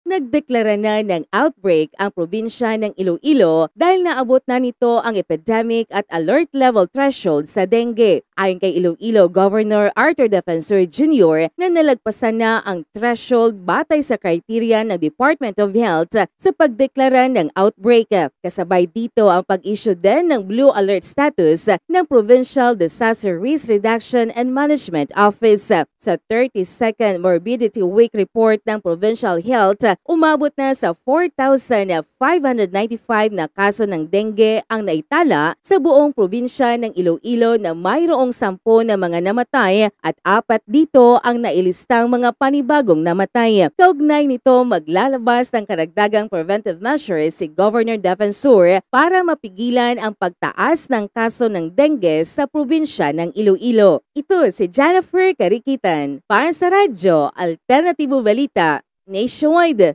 Nagdeklara na ng outbreak ang probinsya ng Iloilo dahil naabot na nito ang epidemic at alert level threshold sa dengue. Ayon kay Iloilo Governor Arthur Defensor Jr. na nalagpasan na ang threshold batay sa criteria ng Department of Health sa pagdeklara ng outbreak. Kasabay dito ang pag-issue din ng Blue Alert status ng Provincial Disaster Risk Reduction and Management Office. Sa 32nd Morbidity Week report ng Provincial Health, umabot na sa 4,595 na kaso ng dengue ang naitala sa buong probinsya ng Iloilo na mayroong 10 na mga namatay at 4 dito ang nailistang mga panibagong namatay. Kaugnay nito maglalabas ng karagdagang preventive measures si Governor Defensor para mapigilan ang pagtaas ng kaso ng dengue sa probinsya ng Iloilo. Ito si Jennifer Cariquitan para sa Radyo Alternatibo Balita Nationwide.